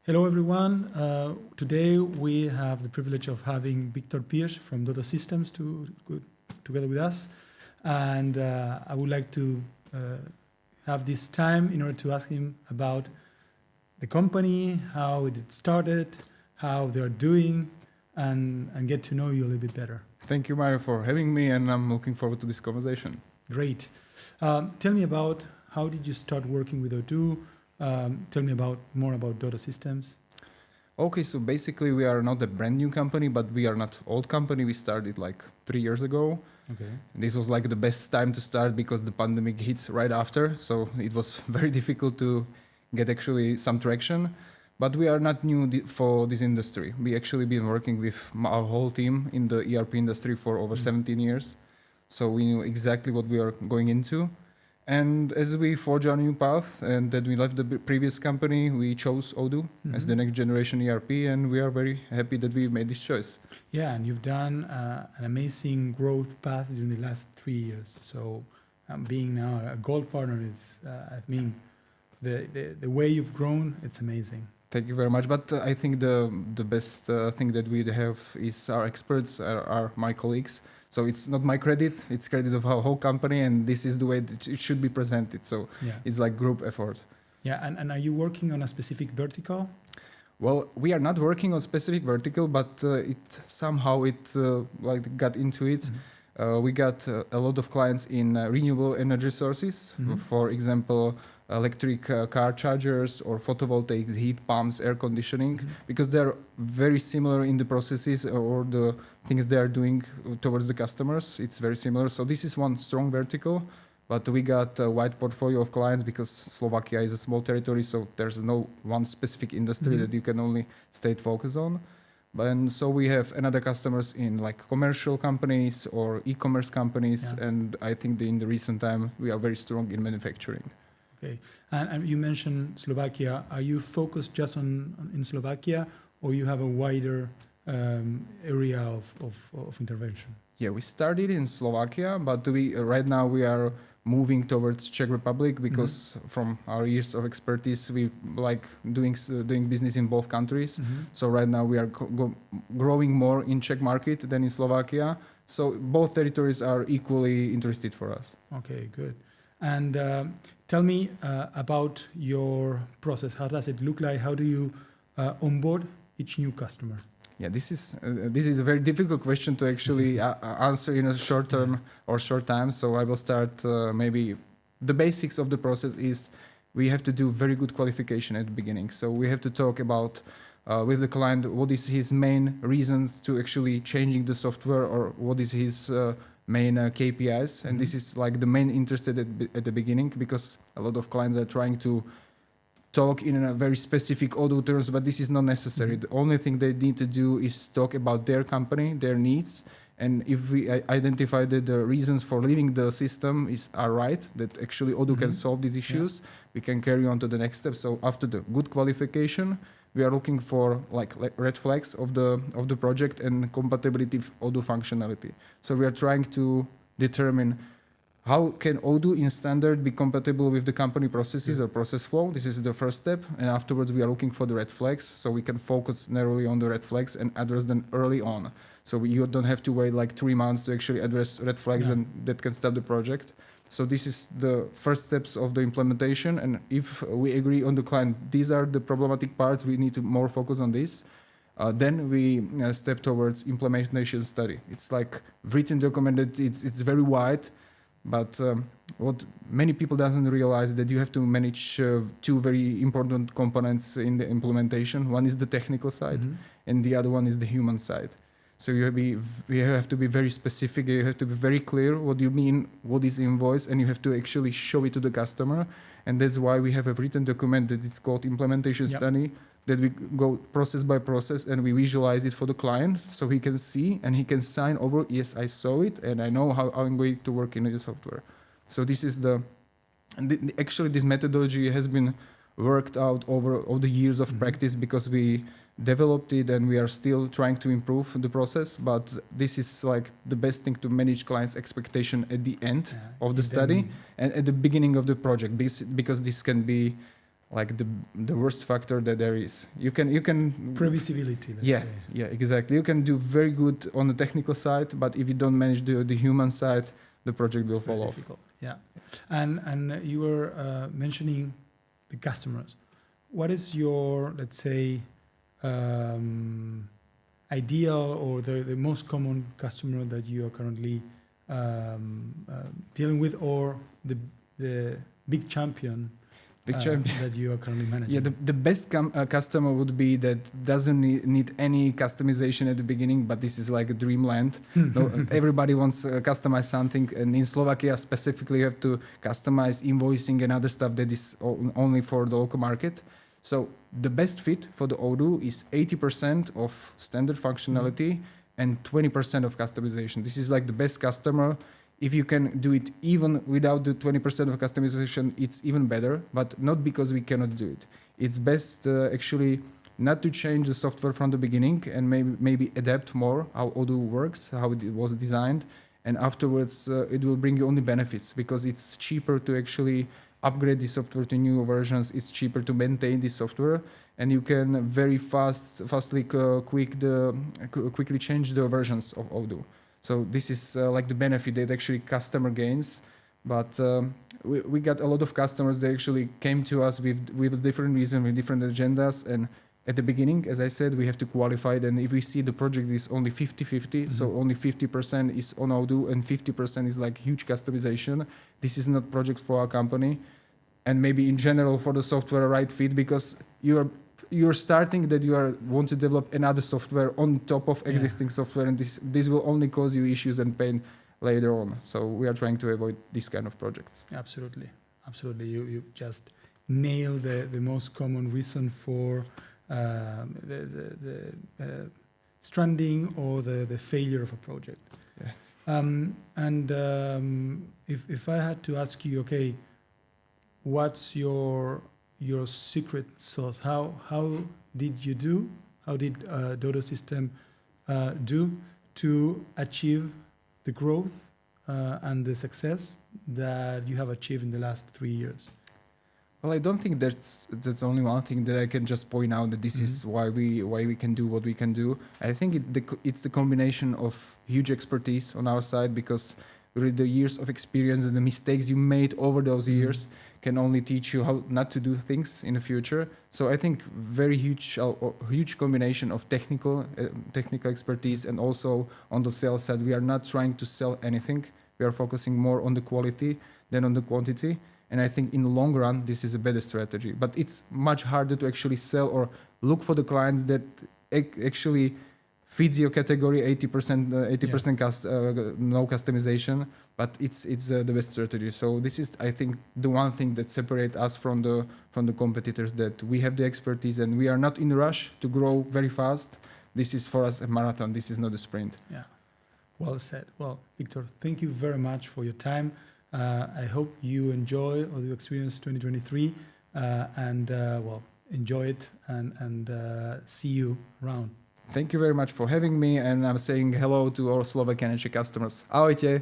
Hello, everyone. Today we have the privilege of having Victor Pierce from DodoSystems together with us. And I would like to have this time in order to ask him about the company, how it started, how they're doing, and get to know you a little bit better. Thank you, Mario, for having me, and I'm looking forward to this conversation. Great. Tell me about how did you start working with Odoo? Tell me more about DodoSystems. Okay, so basically we are not a brand new company, but we are not old company. We started like 3 years ago. Okay. This was like the best time to start because the pandemic hits right after. So it was very difficult to get actually some traction. But we are not new for this industry. We actually been working with our whole team in the ERP industry for over 17 years. So we knew exactly what we are going into. And as we forge our new path and that we left the previous company, we chose Odoo as the next generation ERP, and we are very happy that we made this choice. Yeah, and you've done an amazing growth path during the last 3 years. So being now a gold partner is, the way you've grown, it's amazing. Thank you very much. But I think the best thing that we have is our experts, are my colleagues. So it's not my credit, it's credit of our whole company, and this is the way that it should be presented. So it's like group effort. Yeah, and are you working on a specific vertical? Well, we are not working on specific vertical, but it somehow like got into it. We got a lot of clients in renewable energy sources, for example, electric car chargers or photovoltaics, heat pumps, air conditioning, because they're very similar in the processes or the things they are doing towards the customers. It's very similar. So this is one strong vertical, but we got a wide portfolio of clients because Slovakia is a small territory, so there's no one specific industry that you can only stay focused on. And so we have another customers in like commercial companies or e-commerce companies, and I think in the recent time we are very strong in manufacturing. Okay, and you mentioned Slovakia. Are you focused just in Slovakia, or you have a wider area of intervention? Yeah, we started in Slovakia, but right now we are moving towards Czech Republic because from our years of expertise, we like doing business in both countries. So right now we are growing more in Czech market than in Slovakia. So both territories are equally interested for us. Okay, good. And tell me about your process. How does it look like? How do you onboard each new customer? Yeah, this is a very difficult question to actually answer in a short term or short time. So I will start maybe the basics of the process is we have to do very good qualification at the beginning. So we have to talk about with the client what is his main reasons to actually changing the software or what is his main KPIs. And this is like the main interest at the beginning because a lot of clients are trying to talk in a very specific Odoo terms, but this is not necessary. The only thing they need to do is talk about their company, their needs, and if we identify that the reasons for leaving the system are right, that actually Odoo can solve these issues, we can carry on to the next step. So after the good qualification, we are looking for like red flags of the project and compatibility of Odoo functionality. So we are trying to determine how can Odoo in standard be compatible with the company processes or process flow? This is the first step. And afterwards, we are looking for the red flags. So we can focus narrowly on the red flags and address them early on. So you don't have to wait like 3 months to actually address red flags and that can stop the project. So this is the first steps of the implementation. And if we agree on the client, these are the problematic parts, we need to more focus on this. Then we step towards implementation study. It's like written document that it's very wide. But what many people doesn't realize that you have to manage two very important components in the implementation. One is the technical side, and the other one is the human side. So you have to be very specific. You have to be very clear what you mean, what is invoice, and you have to actually show it to the customer. And that's why we have a written document that is called implementation study, that we go process by process and we visualize it for the client so he can see and he can sign over, yes, I saw it and I know how I'm going to work in the software. So this is actually this methodology has been worked out over all the years of practice because we developed it and we are still trying to improve the process, but this is like the best thing to manage clients' expectation at the end of the study and at the beginning of the project because this can be like the worst factor that there is. You can Previsibility, let's yeah, say. yeah, exactly. You can do very good on the technical side, but if you don't manage the human side, the project will It's very fall off. difficult. Yeah. And you were mentioning the customers. What is your, let's say, ideal or the most common customer that you are currently dealing with, or the big champion that you are currently managing? Yeah, the best customer would be that doesn't need any customization at the beginning, but this is like a dreamland. No, everybody wants to customize something, and in Slovakia specifically, you have to customize invoicing and other stuff that is only for the local market. So the best fit for the Odoo is 80% of standard functionality and 20% of customization. This is like the best customer. If you can do it even without the 20% of customization, it's even better, but not because we cannot do it. It's best actually not to change the software from the beginning and maybe adapt more how Odoo works, how it was designed, and afterwards it will bring you only benefits because it's cheaper to actually upgrade the software to new versions. It's cheaper to maintain the software, and you can very quickly change the versions of Odoo. So this is like the benefit that actually customer gains. But we got a lot of customers that actually came to us with different reasons, with different agendas. And at the beginning, as I said, we have to qualify it. And if we see the project is only 50-50, so only 50% is on Odoo and 50% is like huge customization, this is not project for our company. And maybe in general for the software right fit, because you're starting that want to develop another software on top of existing software, and this will only cause you issues and pain later on. So we are trying to avoid this kind of projects. Absolutely. You just nailed the most common reason for the stranding or the failure of a project. Yeah. If I had to ask you, okay, what's your secret sauce? How did DodoSystem do to achieve the growth and the success that you have achieved in the last 3 years? Well, I don't think that's only one thing that I can just point out that this is why we can do what we can do. I think it's the combination of huge expertise on our side, because really the years of experience and the mistakes you made over those years can only teach you how not to do things in the future. So I think very huge combination of technical expertise, and also on the sales side, we are not trying to sell anything. We are focusing more on the quality than on the quantity. And I think in the long run, this is a better strategy. But it's much harder to actually sell or look for the clients that actually feeds your category 80% no customization, but it's the best strategy. So this is, I think, the one thing that separates us from the competitors, that we have the expertise and we are not in a rush to grow very fast. This is for us a marathon. This is not a sprint. Yeah, well said. Well, Victor, thank you very much for your time. I hope you enjoy Odoo Experience 2023 enjoy it and see you around. Thank you very much for having me, and I'm saying hello to all Slovakian customers. Ahojte!